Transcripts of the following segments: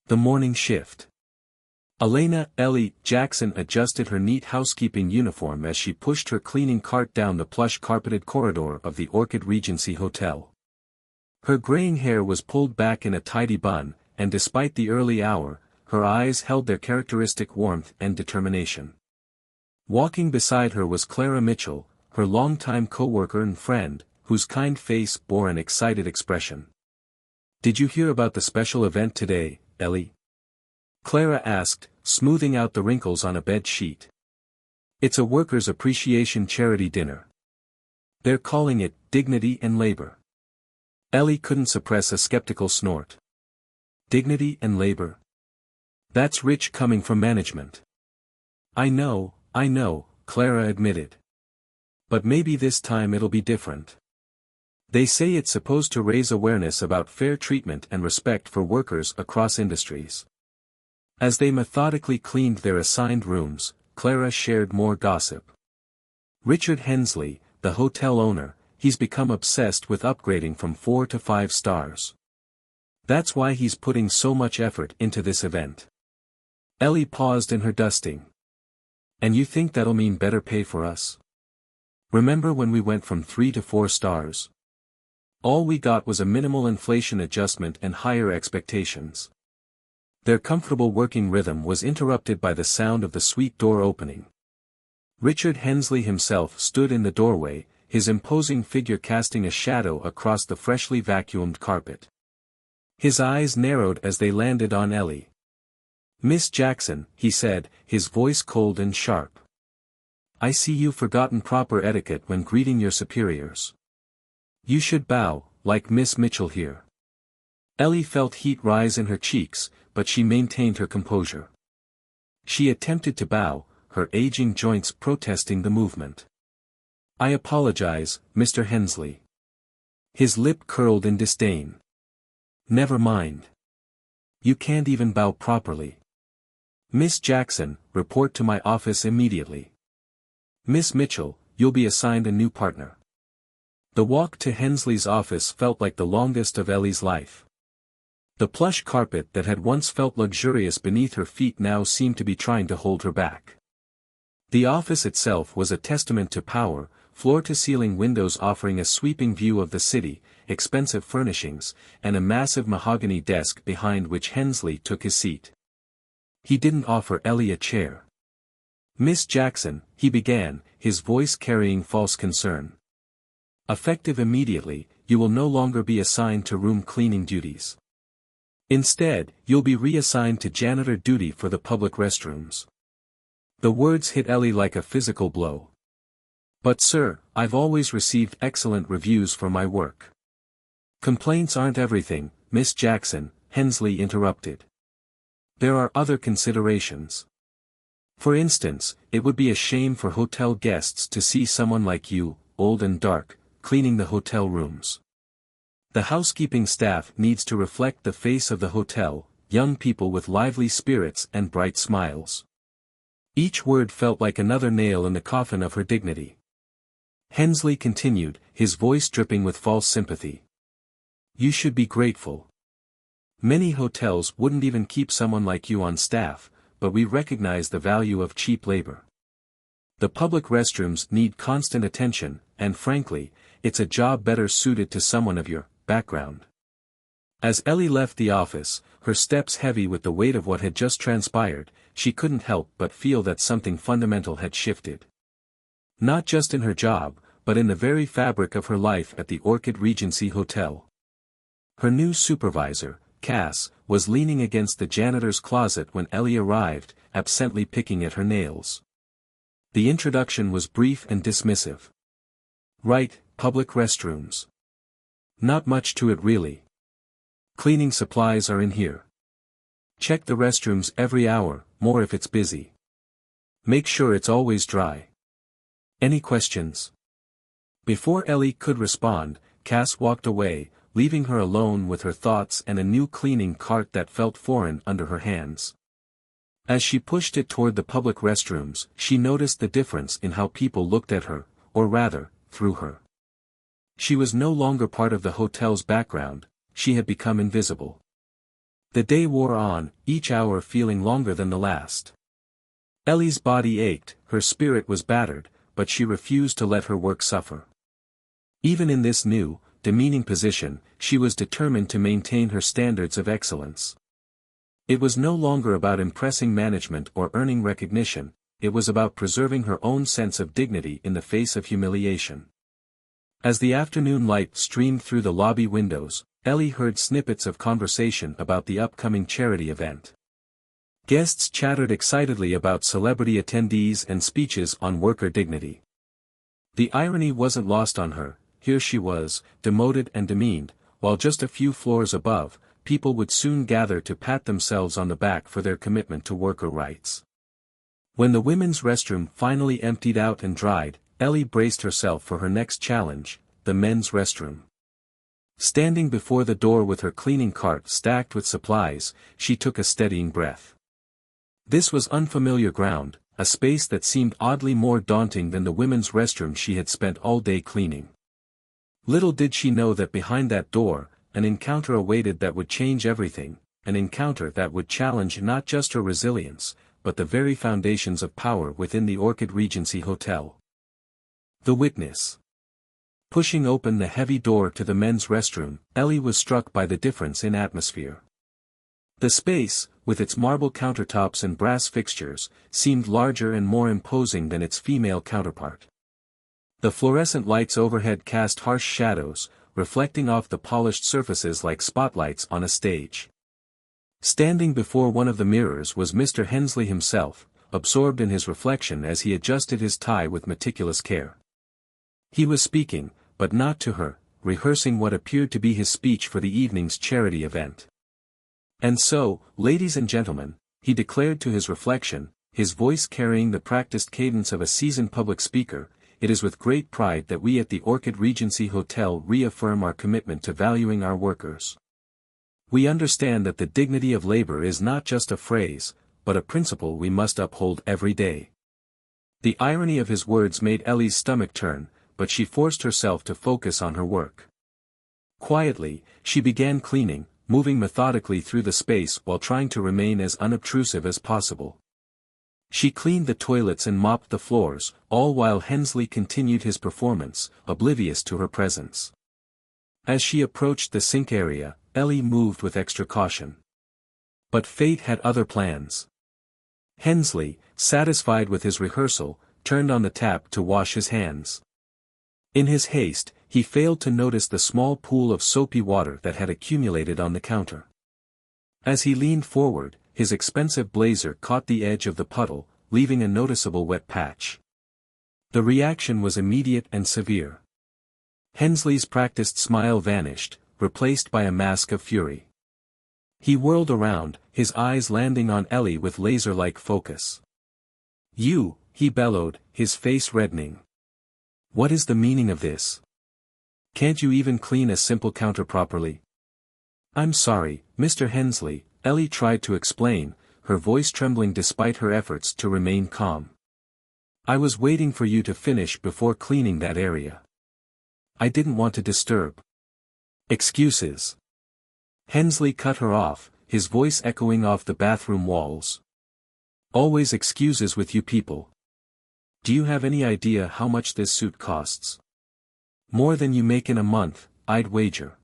The morning shift. Ellie Jackson adjusted her neat housekeeping uniform as she pushed her cleaning cart down the plush carpeted corridor of the Orchid Regency Hotel. Her graying hair was pulled back in a tidy bun, and despite the early hour, her eyes held their characteristic warmth and determination. Walking beside her was Clara Mitchell, her longtime co-worker and friend, whose kind face bore an excited expression. "Did you hear about the special event today, Ellie?" Clara asked, smoothing out the wrinkles on a bed sheet. "It's a workers' appreciation charity dinner. They're calling it Dignity and Labor." Ellie couldn't suppress a skeptical snort. Dignity and labor? That's rich coming from management. I know, Clara admitted. But maybe this time it'll be different. They say it's supposed to raise awareness about fair treatment and respect for workers across industries. As they methodically cleaned their assigned rooms, Clara shared more gossip. Richard Hensley, the hotel owner, he's become obsessed with upgrading from 4 to 5 stars. That's why he's putting so much effort into this event. Ellie paused in her dusting. "And you think that'll mean better pay for us? Remember when we went from 3 to 4 stars? All we got was a minimal inflation adjustment and higher expectations." Their comfortable working rhythm was interrupted by the sound of the suite door opening. Richard Hensley himself stood in the doorway, his imposing figure casting a shadow across the freshly vacuumed carpet. His eyes narrowed as they landed on Ellie. "Miss Jackson," he said, his voice cold and sharp. "I see you've forgotten proper etiquette when greeting your superiors. You should bow, like Miss Mitchell here." Ellie felt heat rise in her cheeks, but she maintained her composure. She attempted to bow, her aging joints protesting the movement. "I apologize, Mr. Hensley." His lip curled in disdain. "Never mind. You can't even bow properly. Miss Jackson, report to my office immediately. Miss Mitchell, you'll be assigned a new partner." The walk to Hensley's office felt like the longest of Ellie's life. The plush carpet that had once felt luxurious beneath her feet now seemed to be trying to hold her back. The office itself was a testament to power, floor-to-ceiling windows offering a sweeping view of the city, expensive furnishings, and a massive mahogany desk behind which Hensley took his seat. He didn't offer Ellie a chair. "Miss Jackson," he began, his voice carrying false concern. "Effective immediately, you will no longer be assigned to room cleaning duties. Instead, you'll be reassigned to janitor duty for the public restrooms." The words hit Ellie like a physical blow. "But sir, I've always received excellent reviews for my work." "Complaints aren't everything, Miss Jackson," Hensley interrupted. "There are other considerations. For instance, it would be a shame for hotel guests to see someone like you, old and dark, cleaning the hotel rooms. The housekeeping staff needs to reflect the face of the hotel, young people with lively spirits and bright smiles." Each word felt like another nail in the coffin of her dignity. Hensley continued, his voice dripping with false sympathy. "You should be grateful. Many hotels wouldn't even keep someone like you on staff, but we recognize the value of cheap labor. The public restrooms need constant attention, and frankly, it's a job better suited to someone of your background." As Ellie left the office, her steps heavy with the weight of what had just transpired, she couldn't help but feel that something fundamental had shifted. Not just in her job, but in the very fabric of her life at the Orchid Regency Hotel. Her new supervisor, Cass, was leaning against the janitor's closet when Ellie arrived, absently picking at her nails. The introduction was brief and dismissive. "Right, public restrooms. Not much to it really. Cleaning supplies are in here. Check the restrooms every hour, more if it's busy. Make sure it's always dry. Any questions?" Before Ellie could respond, Cass walked away, leaving her alone with her thoughts and a new cleaning cart that felt foreign under her hands. As she pushed it toward the public restrooms, she noticed the difference in how people looked at her, or rather, through her. She was no longer part of the hotel's background, she had become invisible. The day wore on, each hour feeling longer than the last. Ellie's body ached, her spirit was battered, but she refused to let her work suffer. Even in this new, demeaning position, she was determined to maintain her standards of excellence. It was no longer about impressing management or earning recognition, it was about preserving her own sense of dignity in the face of humiliation. As the afternoon light streamed through the lobby windows, Ellie heard snippets of conversation about the upcoming charity event. Guests chattered excitedly about celebrity attendees and speeches on worker dignity. The irony wasn't lost on her. Here she was, demoted and demeaned, while just a few floors above, people would soon gather to pat themselves on the back for their commitment to worker rights. When the women's restroom finally emptied out and dried, Ellie braced herself for her next challenge, the men's restroom. Standing before the door with her cleaning cart stacked with supplies, she took a steadying breath. This was unfamiliar ground, a space that seemed oddly more daunting than the women's restroom she had spent all day cleaning. Little did she know that behind that door, an encounter awaited that would change everything, an encounter that would challenge not just her resilience, but the very foundations of power within the Orchid Regency Hotel. The witness. Pushing open the heavy door to the men's restroom, Ellie was struck by the difference in atmosphere. The space, with its marble countertops and brass fixtures, seemed larger and more imposing than its female counterpart. The fluorescent lights overhead cast harsh shadows, reflecting off the polished surfaces like spotlights on a stage. Standing before one of the mirrors was Mr. Hensley himself, absorbed in his reflection as he adjusted his tie with meticulous care. He was speaking, but not to her, rehearsing what appeared to be his speech for the evening's charity event. And so, ladies and gentlemen, he declared to his reflection, his voice carrying the practiced cadence of a seasoned public speaker, it is with great pride that we at the Orchid Regency Hotel reaffirm our commitment to valuing our workers. We understand that the dignity of labor is not just a phrase, but a principle we must uphold every day. The irony of his words made Ellie's stomach turn, but she forced herself to focus on her work. Quietly, she began cleaning, moving methodically through the space while trying to remain as unobtrusive as possible. She cleaned the toilets and mopped the floors, all while Hensley continued his performance, oblivious to her presence. As she approached the sink area, Ellie moved with extra caution. But fate had other plans. Hensley, satisfied with his rehearsal, turned on the tap to wash his hands. In his haste, he failed to notice the small pool of soapy water that had accumulated on the counter. As he leaned forward, his expensive blazer caught the edge of the puddle, leaving a noticeable wet patch. The reaction was immediate and severe. Hensley's practiced smile vanished, replaced by a mask of fury. He whirled around, his eyes landing on Ellie with laser-like focus. "You," he bellowed, his face reddening. "What is the meaning of this? Can't you even clean a simple counter properly?" "I'm sorry, Mr. Hensley," Ellie tried to explain, her voice trembling despite her efforts to remain calm. "I was waiting for you to finish before cleaning that area. I didn't want to disturb." "Excuses." Hensley cut her off, his voice echoing off the bathroom walls. "Always excuses with you people. Do you have any idea how much this suit costs? More than you make in a month, I'd wager."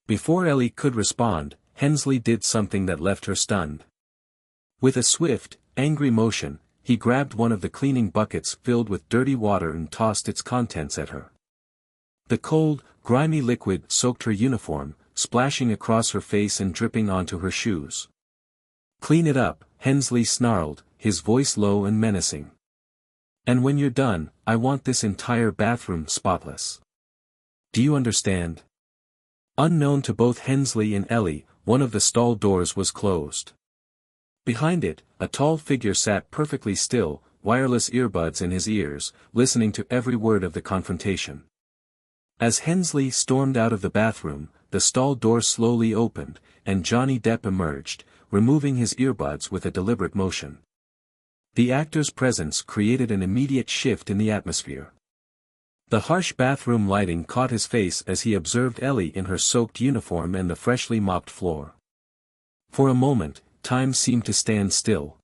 Before Ellie could respond, Hensley did something that left her stunned. With a swift, angry motion, he grabbed one of the cleaning buckets filled with dirty water and tossed its contents at her. The cold, grimy liquid soaked her uniform, splashing across her face and dripping onto her shoes. "Clean it up," Hensley snarled, his voice low and menacing. "And when you're done, I want this entire bathroom spotless. Do you understand?" Unknown to both Hensley and Ellie, one of the stall doors was closed. Behind it, a tall figure sat perfectly still, wireless earbuds in his ears, listening to every word of the confrontation. As Hensley stormed out of the bathroom, the stall door slowly opened, and Johnny Depp emerged, removing his earbuds with a deliberate motion. The actor's presence created an immediate shift in the atmosphere. The harsh bathroom lighting caught his face as he observed Ellie in her soaked uniform and the freshly mopped floor. For a moment, time seemed to stand still.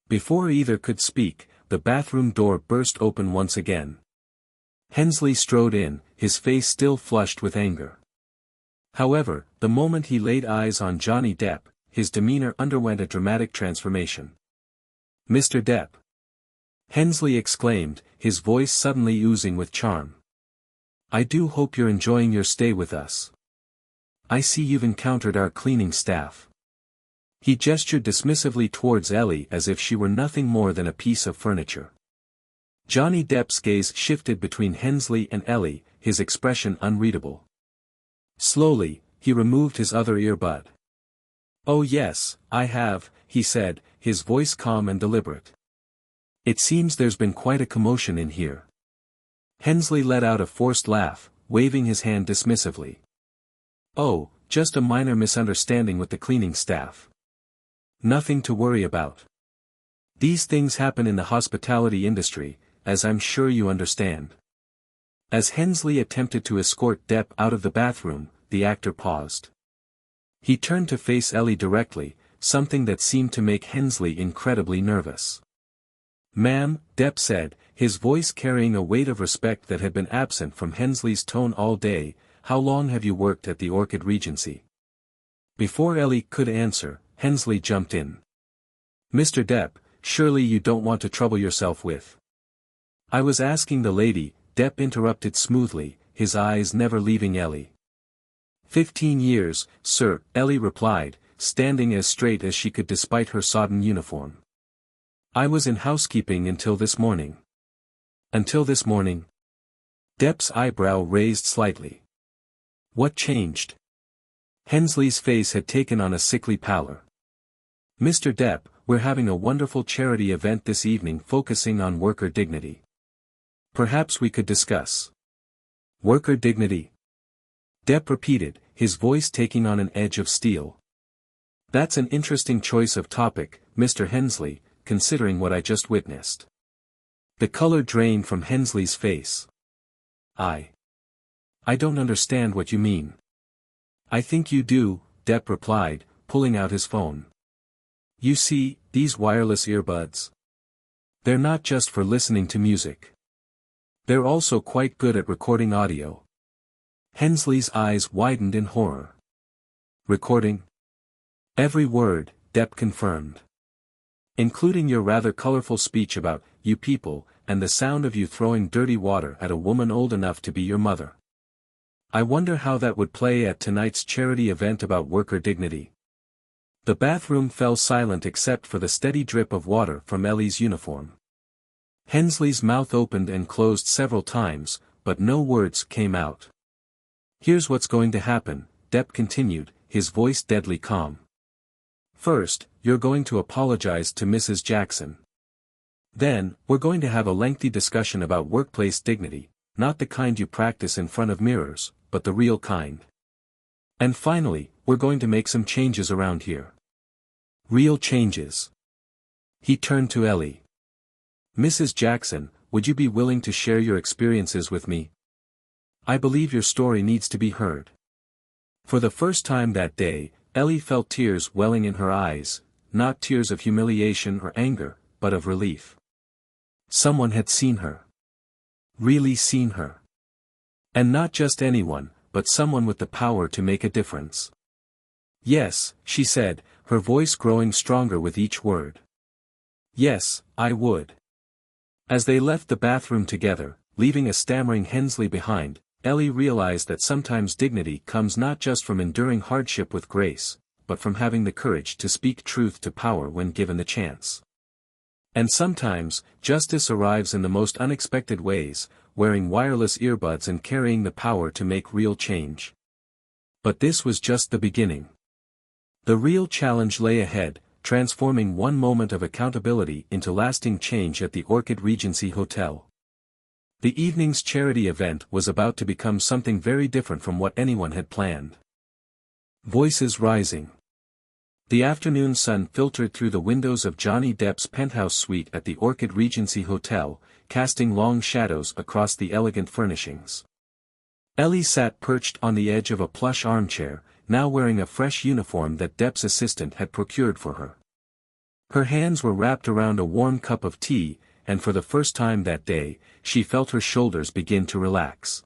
Before either could speak, the bathroom door burst open once again. Hensley strode in, his face still flushed with anger. However, the moment he laid eyes on Johnny Depp, his demeanor underwent a dramatic transformation. "Mr. Depp!" Hensley exclaimed, his voice suddenly oozing with charm. "I do hope you're enjoying your stay with us. I see you've encountered our cleaning staff." He gestured dismissively towards Ellie as if she were nothing more than a piece of furniture. Johnny Depp's gaze shifted between Hensley and Ellie, his expression unreadable. Slowly, he removed his other earbud. "Oh yes, I have," he said, his voice calm and deliberate. "It seems there's been quite a commotion in here." Hensley let out a forced laugh, waving his hand dismissively. "Oh, just a minor misunderstanding with the cleaning staff. Nothing to worry about. These things happen in the hospitality industry, as I'm sure you understand." As Hensley attempted to escort Depp out of the bathroom, the actor paused. He turned to face Ellie directly, something that seemed to make Hensley incredibly nervous. "Ma'am," Depp said, his voice carrying a weight of respect that had been absent from Hensley's tone all day, "how long have you worked at the Orchid Regency?" Before Ellie could answer, Hensley jumped in. "Mr. Depp, surely you don't want to trouble yourself with—" "I was asking the lady," Depp interrupted smoothly, his eyes never leaving Ellie. 15 years, sir," Ellie replied, standing as straight as she could despite her sodden uniform. "I was in housekeeping until this morning." "Until this morning?" Depp's eyebrow raised slightly. "What changed?" Hensley's face had taken on a sickly pallor. "Mr. Depp, we're having a wonderful charity event this evening focusing on worker dignity. Perhaps we could discuss." "Worker dignity?" Depp repeated, his voice taking on an edge of steel. "That's an interesting choice of topic, Mr. Hensley, considering what I just witnessed." The color drained from Hensley's face. I don't understand what you mean." "I think you do," Depp replied, pulling out his phone. "You see, these wireless earbuds. They're not just for listening to music. They're also quite good at recording audio." Hensley's eyes widened in horror. "Recording?" "Every word," Depp confirmed. "Including your rather colorful speech about, you people, and the sound of you throwing dirty water at a woman old enough to be your mother. I wonder how that would play at tonight's charity event about worker dignity." The bathroom fell silent except for the steady drip of water from Ellie's uniform. Hensley's mouth opened and closed several times, but no words came out. "Here's what's going to happen," Depp continued, his voice deadly calm. "First, you're going to apologize to Mrs. Jackson. Then, we're going to have a lengthy discussion about workplace dignity, not the kind you practice in front of mirrors, but the real kind. And finally, we're going to make some changes around here." "Real changes?" He turned to Ellie. "Mrs. Jackson, would you be willing to share your experiences with me? I believe your story needs to be heard." For the first time that day, Ellie felt tears welling in her eyes, not tears of humiliation or anger, but of relief. Someone had seen her. Really seen her. And not just anyone, but someone with the power to make a difference. "Yes," she said, her voice growing stronger with each word. "Yes, I would." As they left the bathroom together, leaving a stammering Hensley behind, Ellie realized that sometimes dignity comes not just from enduring hardship with grace, but from having the courage to speak truth to power when given the chance. And sometimes, justice arrives in the most unexpected ways, wearing wireless earbuds and carrying the power to make real change. But this was just the beginning. The real challenge lay ahead, transforming one moment of accountability into lasting change at the Orchid Regency Hotel. The evening's charity event was about to become something very different from what anyone had planned. Voices rising. The afternoon sun filtered through the windows of Johnny Depp's penthouse suite at the Orchid Regency Hotel, casting long shadows across the elegant furnishings. Ellie sat perched on the edge of a plush armchair, now wearing a fresh uniform that Depp's assistant had procured for her. Her hands were wrapped around a warm cup of tea, and for the first time that day, she felt her shoulders begin to relax.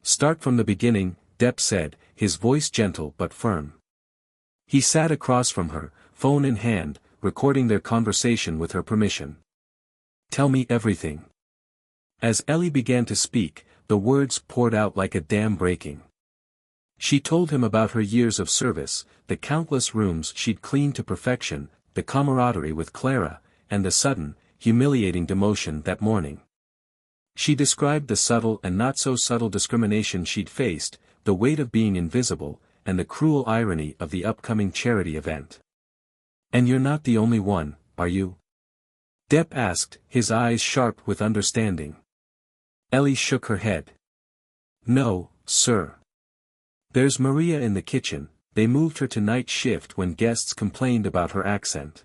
"Start from the beginning," Depp said, his voice gentle but firm. He sat across from her, phone in hand, recording their conversation with her permission. "Tell me everything." As Ellie began to speak, the words poured out like a dam breaking. She told him about her years of service, the countless rooms she'd cleaned to perfection, the camaraderie with Clara, and the sudden, humiliating demotion that morning. She described the subtle and not-so-subtle discrimination she'd faced, the weight of being invisible, and the cruel irony of the upcoming charity event. "And you're not the only one, are you?" Depp asked, his eyes sharp with understanding. Ellie shook her head. "No, sir. There's Maria in the kitchen, they moved her to night shift when guests complained about her accent.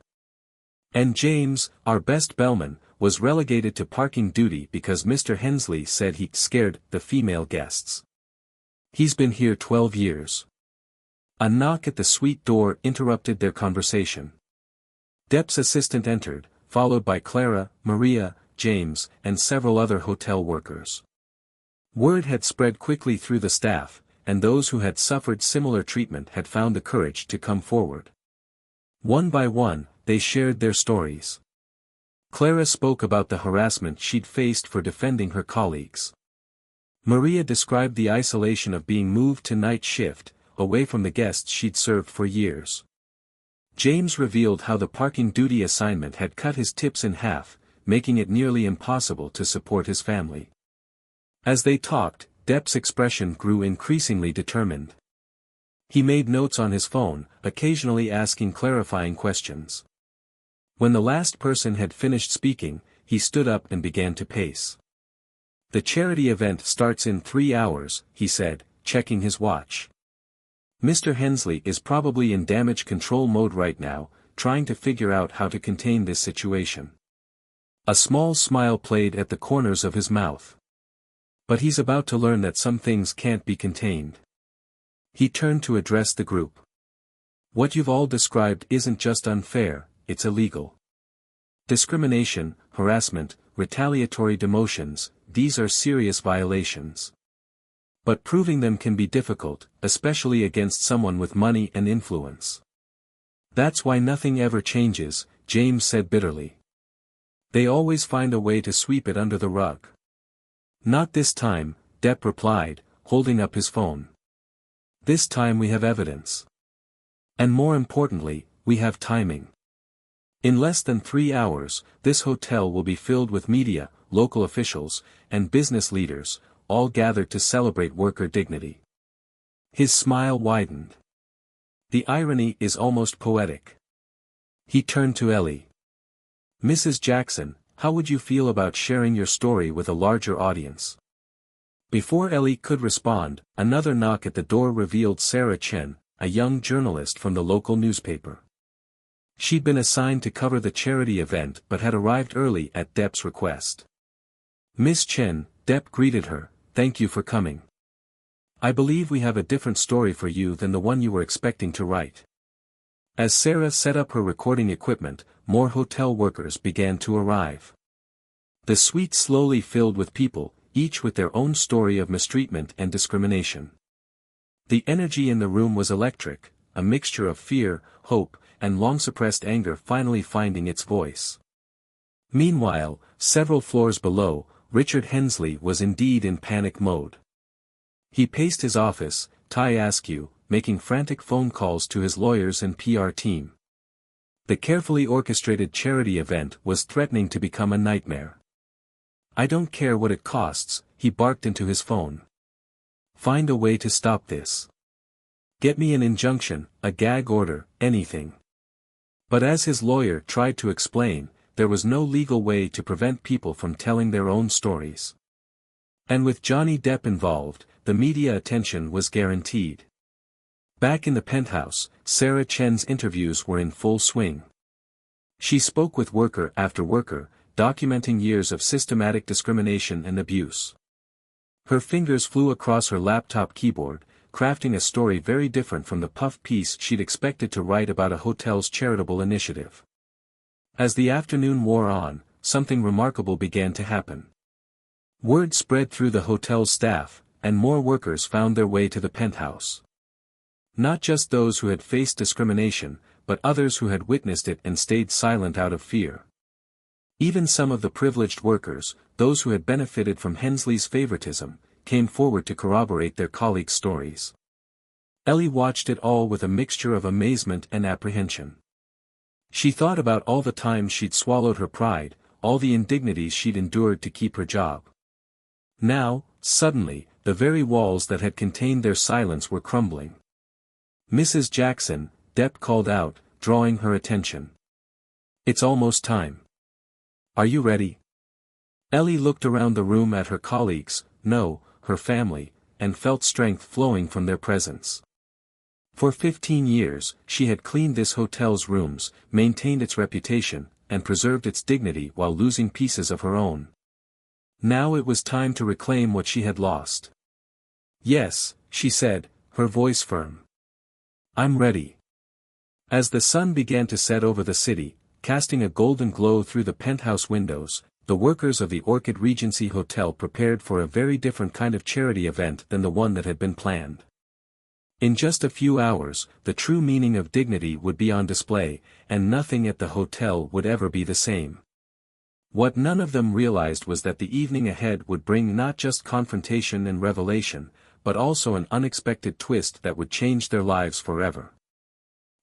And James, our best bellman, was relegated to parking duty because Mr. Hensley said he scared the female guests. He's been here 12 years. A knock at the suite door interrupted their conversation. Depp's assistant entered, followed by Clara, Maria, James, and several other hotel workers. Word had spread quickly through the staff, and those who had suffered similar treatment had found the courage to come forward. One by one, they shared their stories. Clara spoke about the harassment she'd faced for defending her colleagues. Maria described the isolation of being moved to night shift, away from the guests she'd served for years. James revealed how the parking duty assignment had cut his tips in half, making it nearly impossible to support his family. As they talked, Depp's expression grew increasingly determined. He made notes on his phone, occasionally asking clarifying questions. When the last person had finished speaking, he stood up and began to pace. "The charity event starts in 3 hours," he said, checking his watch. "Mr. Hensley is probably in damage control mode right now, trying to figure out how to contain this situation." A small smile played at the corners of his mouth. "But he's about to learn that some things can't be contained." He turned to address the group. "What you've all described isn't just unfair, it's illegal. Discrimination, harassment, retaliatory demotions, these are serious violations. But proving them can be difficult, especially against someone with money and influence. That's why nothing ever changes," James said bitterly. "They always find a way to sweep it under the rug." "Not this time," Depp replied, holding up his phone. "This time we have evidence. And more importantly, we have timing. In less than 3 hours, this hotel will be filled with media, local officials, and business leaders, all gathered to celebrate worker dignity." His smile widened. The irony is almost poetic. He turned to Ellie. "Mrs. Jackson, how would you feel about sharing your story with a larger audience?" Before Ellie could respond, another knock at the door revealed Sarah Chen, a young journalist from the local newspaper. She'd been assigned to cover the charity event but had arrived early at Depp's request. "Miss Chen," Depp greeted her, "thank you for coming. I believe we have a different story for you than the one you were expecting to write." As Sarah set up her recording equipment, more hotel workers began to arrive. The suite slowly filled with people, each with their own story of mistreatment and discrimination. The energy in the room was electric, a mixture of fear, hope, and long-suppressed anger finally finding its voice. Meanwhile, several floors below, Richard Hensley was indeed in panic mode. He paced his office, tie askew, making frantic phone calls to his lawyers and PR team. The carefully orchestrated charity event was threatening to become a nightmare. "I don't care what it costs," he barked into his phone. "Find a way to stop this. Get me an injunction, a gag order, anything." But as his lawyer tried to explain, there was no legal way to prevent people from telling their own stories. And with Johnny Depp involved, the media attention was guaranteed. Back in the penthouse, Sarah Chen's interviews were in full swing. She spoke with worker after worker, documenting years of systematic discrimination and abuse. Her fingers flew across her laptop keyboard, crafting a story very different from the puff piece she'd expected to write about a hotel's charitable initiative. As the afternoon wore on, something remarkable began to happen. Word spread through the hotel's staff, and more workers found their way to the penthouse. Not just those who had faced discrimination, but others who had witnessed it and stayed silent out of fear. Even some of the privileged workers, those who had benefited from Hensley's favoritism, came forward to corroborate their colleagues' stories. Ellie watched it all with a mixture of amazement and apprehension. She thought about all the times she'd swallowed her pride, all the indignities she'd endured to keep her job. Now, suddenly, the very walls that had contained their silence were crumbling. "Mrs. Jackson," Depp called out, drawing her attention. "It's almost time. Are you ready?" Ellie looked around the room at her colleagues, no, her family, and felt strength flowing from their presence. For 15 years, she had cleaned this hotel's rooms, maintained its reputation, and preserved its dignity while losing pieces of her own. Now it was time to reclaim what she had lost. "Yes," she said, her voice firm. "I'm ready." As the sun began to set over the city, casting a golden glow through the penthouse windows, the workers of the Orchid Regency Hotel prepared for a very different kind of charity event than the one that had been planned. In just a few hours, the true meaning of dignity would be on display, and nothing at the hotel would ever be the same. What none of them realized was that the evening ahead would bring not just confrontation and revelation, but also an unexpected twist that would change their lives forever.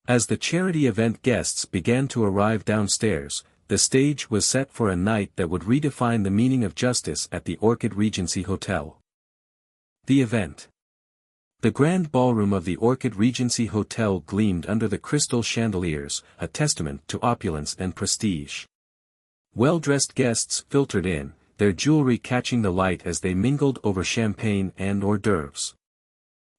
As the charity event guests began to arrive downstairs, the stage was set for a night that would redefine the meaning of justice at the Orchid Regency Hotel. The event. The grand ballroom of the Orchid Regency Hotel gleamed under the crystal chandeliers, a testament to opulence and prestige. Well-dressed guests filtered in, their jewelry catching the light as they mingled over champagne and hors d'oeuvres.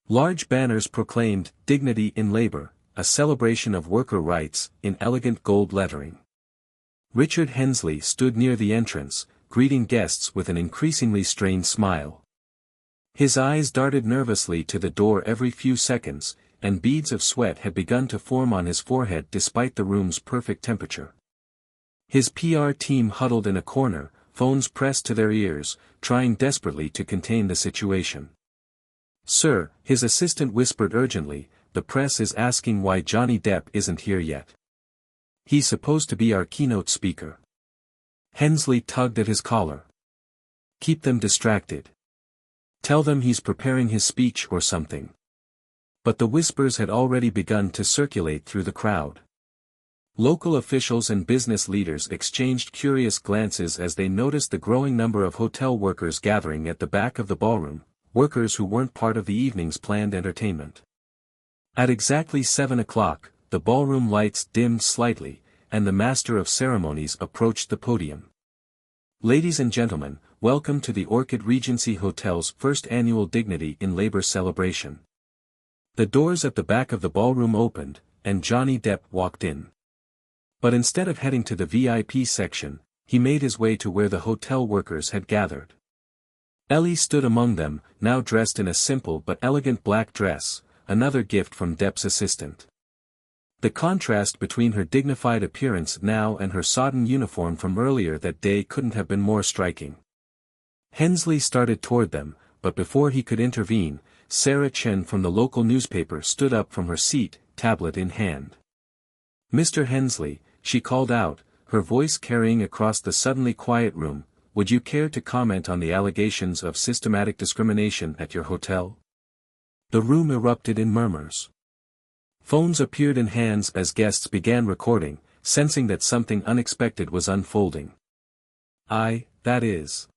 Large banners proclaimed, "Dignity in Labor," a celebration of worker rights, in elegant gold lettering. Richard Hensley stood near the entrance, greeting guests with an increasingly strained smile. His eyes darted nervously to the door every few seconds, and beads of sweat had begun to form on his forehead despite the room's perfect temperature. His PR team huddled in a corner, phones pressed to their ears, trying desperately to contain the situation. "Sir," his assistant whispered urgently, "the press is asking why Johnny Depp isn't here yet. He's supposed to be our keynote speaker." Hensley tugged at his collar. "Keep them distracted. Tell them he's preparing his speech or something." But the whispers had already begun to circulate through the crowd. Local officials and business leaders exchanged curious glances as they noticed the growing number of hotel workers gathering at the back of the ballroom, workers who weren't part of the evening's planned entertainment. At exactly 7 o'clock, the ballroom lights dimmed slightly, and the master of ceremonies approached the podium. "Ladies and gentlemen, welcome to the Orchid Regency Hotel's first annual Dignity in Labor celebration." The doors at the back of the ballroom opened, and Johnny Depp walked in. But instead of heading to the VIP section, he made his way to where the hotel workers had gathered. Ellie stood among them, now dressed in a simple but elegant black dress, another gift from Depp's assistant. The contrast between her dignified appearance now and her sodden uniform from earlier that day couldn't have been more striking. Hensley started toward them, but before he could intervene, Sarah Chen from the local newspaper stood up from her seat, tablet in hand. "Mr. Hensley," she called out, her voice carrying across the suddenly quiet room, "would you care to comment on the allegations of systematic discrimination at your hotel?" The room erupted in murmurs. Phones appeared in hands as guests began recording, sensing that something unexpected was unfolding. That is."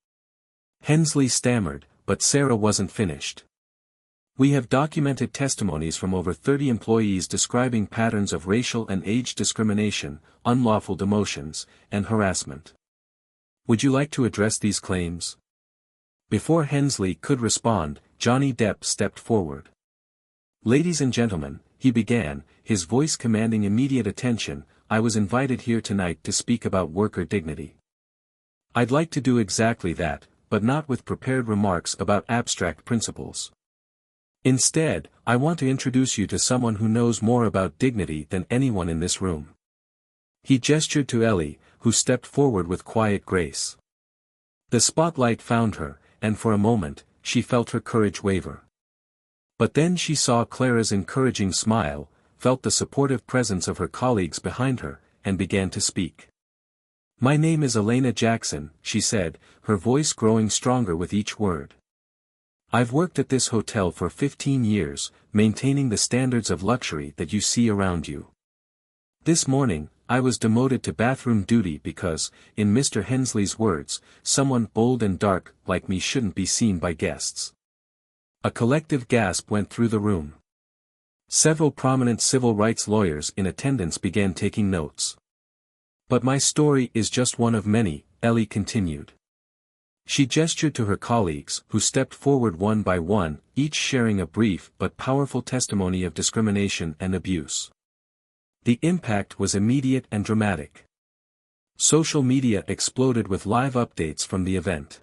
Hensley stammered, but Sarah wasn't finished. "We have documented testimonies from over 30 employees describing patterns of racial and age discrimination, unlawful demotions, and harassment. Would you like to address these claims?" Before Hensley could respond, Johnny Depp stepped forward. "Ladies and gentlemen," he began, his voice commanding immediate attention, "I was invited here tonight to speak about worker dignity. I'd like to do exactly that, but not with prepared remarks about abstract principles. Instead, I want to introduce you to someone who knows more about dignity than anyone in this room. He gestured to Ellie, who stepped forward with quiet grace. The spotlight found her, and for a moment, she felt her courage waver. But then she saw Clara's encouraging smile, felt the supportive presence of her colleagues behind her, and began to speak. "My name is Elena Jackson," she said, her voice growing stronger with each word. "I've worked at this hotel for 15 years, maintaining the standards of luxury that you see around you. This morning, I was demoted to bathroom duty because, in Mr. Hensley's words, someone bold and dark like me shouldn't be seen by guests." A collective gasp went through the room. Several prominent civil rights lawyers in attendance began taking notes. "But my story is just one of many," Ellie continued. She gestured to her colleagues, who stepped forward one by one, each sharing a brief but powerful testimony of discrimination and abuse. The impact was immediate and dramatic. Social media exploded with live updates from the event.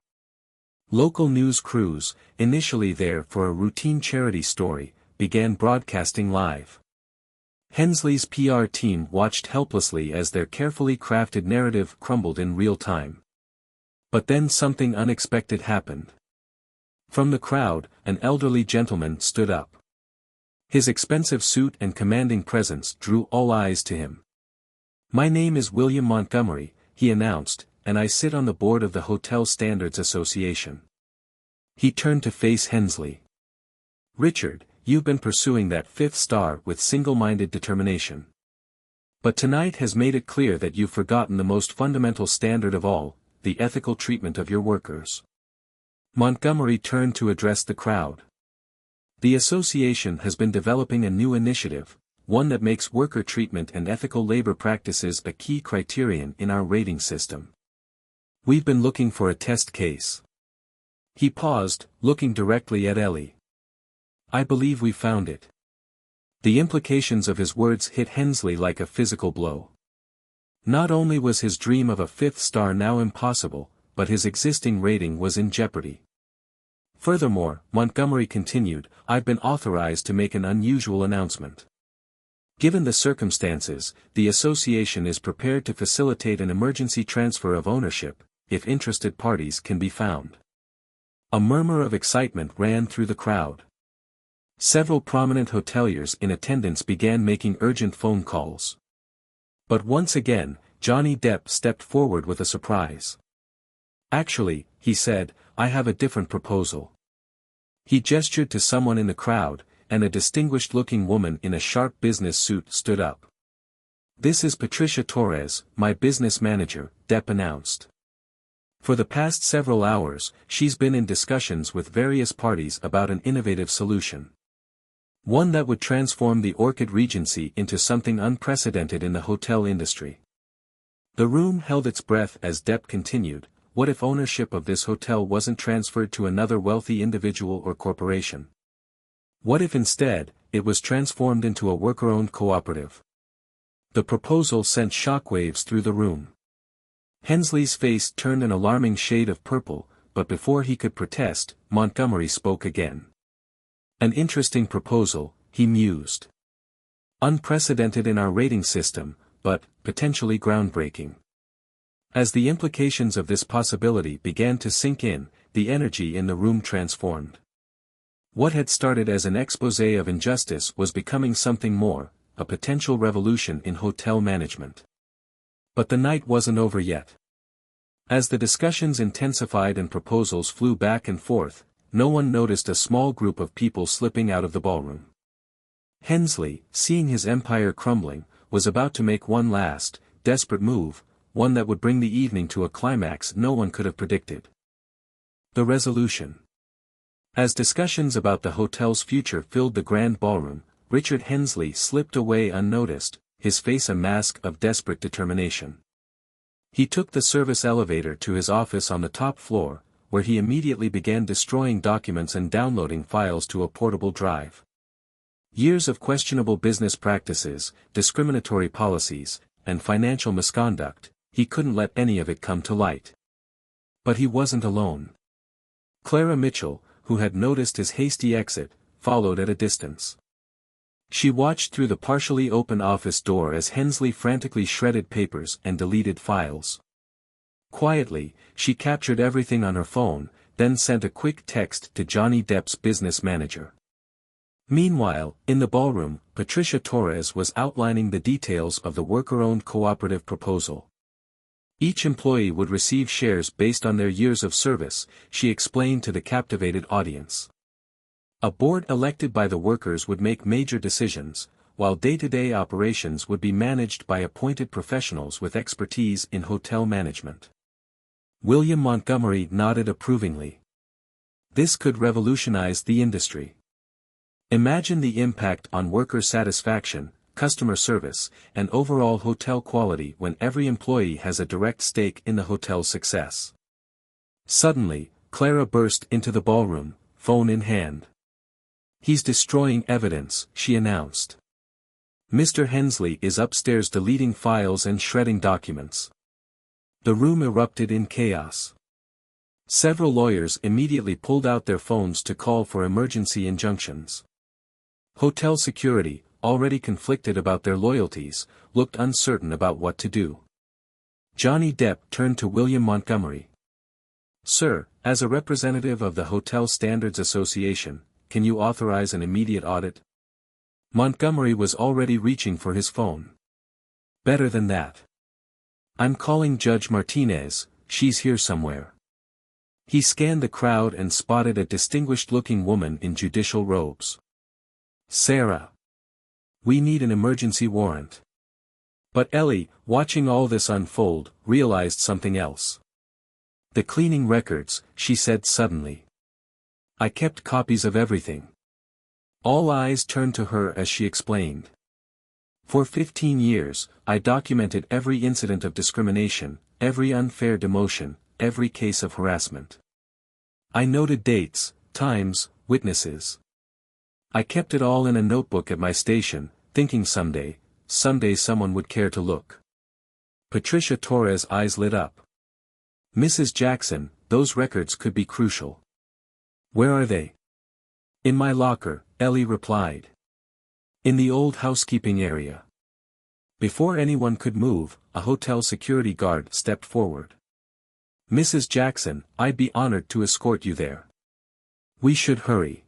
Local news crews, initially there for a routine charity story, began broadcasting live. Hensley's PR team watched helplessly as their carefully crafted narrative crumbled in real time. But then something unexpected happened. From the crowd, an elderly gentleman stood up. His expensive suit and commanding presence drew all eyes to him. "My name is William Montgomery," he announced, "and I sit on the board of the Hotel Standards Association." He turned to face Hensley. "Richard, you've been pursuing that 5th star with single-minded determination. But tonight has made it clear that you've forgotten the most fundamental standard of all, the ethical treatment of your workers." Montgomery turned to address the crowd. "The association has been developing a new initiative, one that makes worker treatment and ethical labor practices a key criterion in our rating system. We've been looking for a test case." He paused, looking directly at Ellie. "I believe we found it." The implications of his words hit Hensley like a physical blow. Not only was his dream of a 5th star now impossible, but his existing rating was in jeopardy. "Furthermore," Montgomery continued, "I've been authorized to make an unusual announcement. Given the circumstances, the association is prepared to facilitate an emergency transfer of ownership, if interested parties can be found." A murmur of excitement ran through the crowd. Several prominent hoteliers in attendance began making urgent phone calls. But once again, Johnny Depp stepped forward with a surprise. "Actually," he said, "I have a different proposal." He gestured to someone in the crowd, and a distinguished-looking woman in a sharp business suit stood up. "This is Patricia Torres, my business manager," Depp announced. "For the past several hours, she's been in discussions with various parties about an innovative solution. One that would transform the Orchid Regency into something unprecedented in the hotel industry." The room held its breath as Depp continued, "What if ownership of this hotel wasn't transferred to another wealthy individual or corporation? What if instead, it was transformed into a worker-owned cooperative?" The proposal sent shockwaves through the room. Hensley's face turned an alarming shade of purple, but before he could protest, Montgomery spoke again. "An interesting proposal," he mused. "Unprecedented in our rating system, but potentially groundbreaking." As the implications of this possibility began to sink in, the energy in the room transformed. What had started as an exposé of injustice was becoming something more, a potential revolution in hotel management. But the night wasn't over yet. As the discussions intensified and proposals flew back and forth, no one noticed a small group of people slipping out of the ballroom. Hensley, seeing his empire crumbling, was about to make one last, desperate move, one that would bring the evening to a climax no one could have predicted. The resolution. As discussions about the hotel's future filled the grand ballroom, Richard Hensley slipped away unnoticed, his face a mask of desperate determination. He took the service elevator to his office on the top floor, where he immediately began destroying documents and downloading files to a portable drive. Years of questionable business practices, discriminatory policies, and financial misconduct, he couldn't let any of it come to light. But he wasn't alone. Clara Mitchell, who had noticed his hasty exit, followed at a distance. She watched through the partially open office door as Hensley frantically shredded papers and deleted files. Quietly, she captured everything on her phone, then sent a quick text to Johnny Depp's business manager. Meanwhile, in the ballroom, Patricia Torres was outlining the details of the worker-owned cooperative proposal. Each employee would receive shares based on their years of service, she explained to the captivated audience. A board elected by the workers would make major decisions, while day-to-day operations would be managed by appointed professionals with expertise in hotel management. William Montgomery nodded approvingly. This could revolutionize the industry. Imagine the impact on worker satisfaction, customer service, and overall hotel quality when every employee has a direct stake in the hotel's success. Suddenly, Clara burst into the ballroom, phone in hand. "He's destroying evidence," she announced. "Mr. Hensley is upstairs deleting files and shredding documents." The room erupted in chaos. Several lawyers immediately pulled out their phones to call for emergency injunctions. Hotel security, already conflicted about their loyalties, looked uncertain about what to do. Johnny Depp turned to William Montgomery. "Sir, as a representative of the Hotel Standards Association, can you authorize an immediate audit?" Montgomery was already reaching for his phone. "Better than that. I'm calling Judge Martinez, she's here somewhere." He scanned the crowd and spotted a distinguished-looking woman in judicial robes. "Sarah. We need an emergency warrant." But Ellie, watching all this unfold, realized something else. "The cleaning records," she said suddenly. "I kept copies of everything." All eyes turned to her as she explained. "For 15 years, I documented every incident of discrimination, every unfair demotion, every case of harassment. I noted dates, times, witnesses. I kept it all in a notebook at my station, thinking someday someone would care to look." Patricia Torres' eyes lit up. "Mrs. Jackson, those records could be crucial." "Where are they?" "In my locker," Ellie replied. "In the old housekeeping area." Before anyone could move, a hotel security guard stepped forward. "Mrs. Jackson, I'd be honored to escort you there." "We should hurry."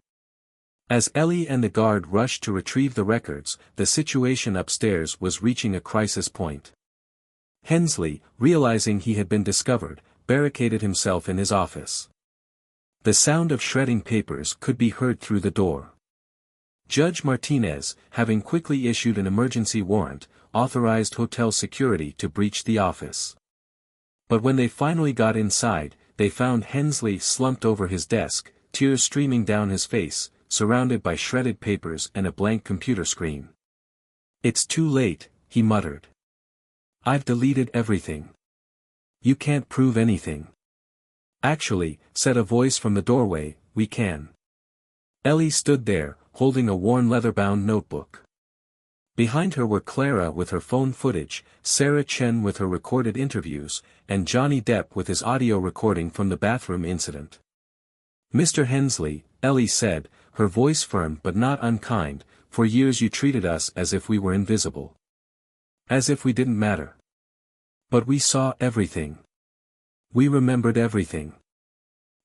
As Ellie and the guard rushed to retrieve the records, the situation upstairs was reaching a crisis point. Hensley, realizing he had been discovered, barricaded himself in his office. The sound of shredding papers could be heard through the door. Judge Martinez, having quickly issued an emergency warrant, authorized hotel security to breach the office. But when they finally got inside, they found Hensley slumped over his desk, tears streaming down his face, surrounded by shredded papers and a blank computer screen. "It's too late," he muttered. "I've deleted everything. You can't prove anything." "Actually," said a voice from the doorway, "we can." Ellie stood there, holding a worn leather-bound notebook. Behind her were Clara with her phone footage, Sarah Chen with her recorded interviews, and Johnny Depp with his audio recording from the bathroom incident. "Mr. Hensley," Ellie said, her voice firm but not unkind, "for years you treated us as if we were invisible. As if we didn't matter. But we saw everything. We remembered everything.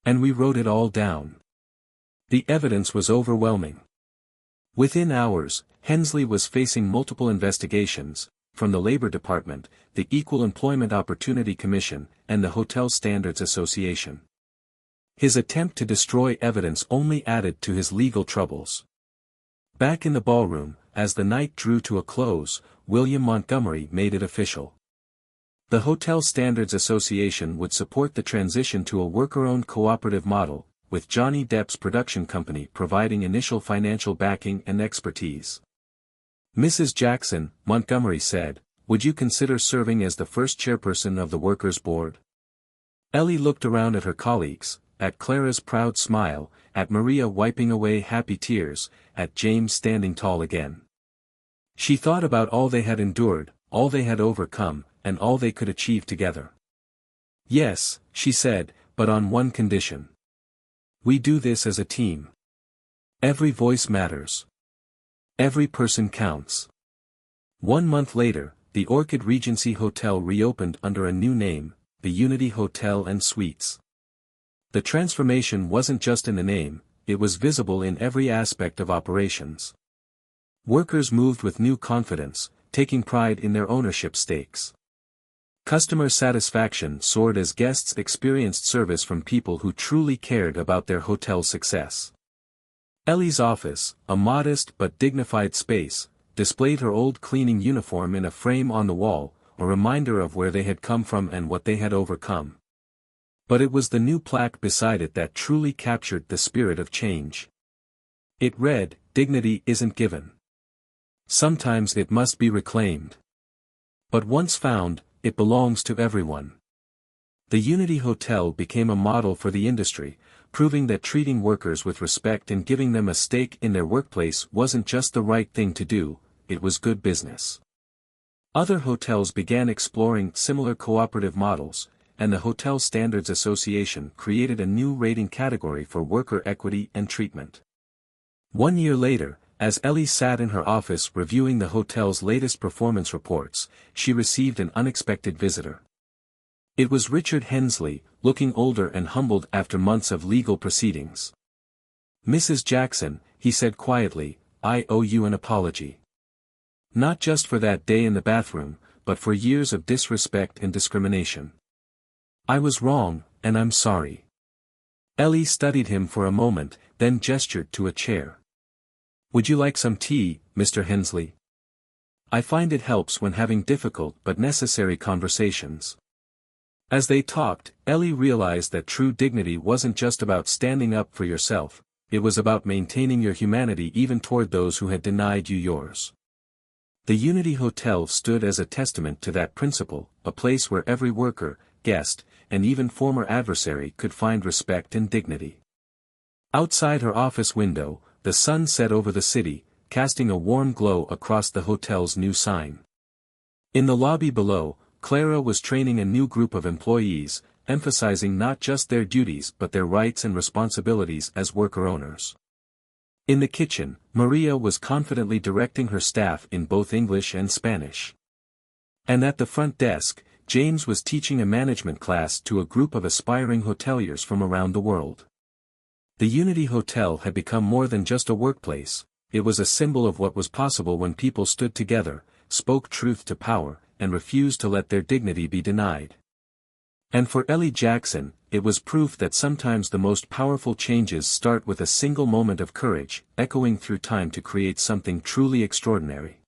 And we wrote it all down." The evidence was overwhelming. Within hours, Hensley was facing multiple investigations, from the Labor Department, the Equal Employment Opportunity Commission, and the Hotel Standards Association. His attempt to destroy evidence only added to his legal troubles. Back in the ballroom, as the night drew to a close, William Montgomery made it official. The Hotel Standards Association would support the transition to a worker-owned cooperative model, with Johnny Depp's production company providing initial financial backing and expertise. "Mrs. Jackson," Montgomery said, "would you consider serving as the first chairperson of the Workers' Board?" Ellie looked around at her colleagues, at Clara's proud smile, at Maria wiping away happy tears, at James standing tall again. She thought about all they had endured, all they had overcome, and all they could achieve together. "Yes," she said, "but on one condition. We do this as a team." Every voice matters. Every person counts. 1 month later, the Orchid Regency Hotel reopened under a new name, the Unity Hotel and Suites. The transformation wasn't just in the name, it was visible in every aspect of operations. Workers moved with new confidence, taking pride in their ownership stakes. Customer satisfaction soared as guests experienced service from people who truly cared about their hotel's success. Ellie's office, a modest but dignified space, displayed her old cleaning uniform in a frame on the wall, a reminder of where they had come from and what they had overcome. But it was the new plaque beside it that truly captured the spirit of change. It read, "Dignity isn't given. Sometimes it must be reclaimed. But once found, it belongs to everyone." The Unity Hotel became a model for the industry, proving that treating workers with respect and giving them a stake in their workplace wasn't just the right thing to do, it was good business. Other hotels began exploring similar cooperative models, and the Hotel Standards Association created a new rating category for worker equity and treatment. 1 year later, as Ellie sat in her office reviewing the hotel's latest performance reports, she received an unexpected visitor. It was Richard Hensley, looking older and humbled after months of legal proceedings. "Mrs. Jackson," he said quietly, "I owe you an apology. Not just for that day in the bathroom, but for years of disrespect and discrimination. I was wrong, and I'm sorry." Ellie studied him for a moment, then gestured to a chair. "Would you like some tea, Mr. Hensley? I find it helps when having difficult but necessary conversations." As they talked, Ellie realized that true dignity wasn't just about standing up for yourself, it was about maintaining your humanity even toward those who had denied you yours. The Unity Hotel stood as a testament to that principle, a place where every worker, guest, and even former adversary could find respect and dignity. Outside her office window, the sun set over the city, casting a warm glow across the hotel's new sign. In the lobby below, Clara was training a new group of employees, emphasizing not just their duties but their rights and responsibilities as worker owners. In the kitchen, Maria was confidently directing her staff in both English and Spanish. And at the front desk, James was teaching a management class to a group of aspiring hoteliers from around the world. The Unity Hotel had become more than just a workplace, it was a symbol of what was possible when people stood together, spoke truth to power, and refused to let their dignity be denied. And for Ellie Jackson, it was proof that sometimes the most powerful changes start with a single moment of courage, echoing through time to create something truly extraordinary.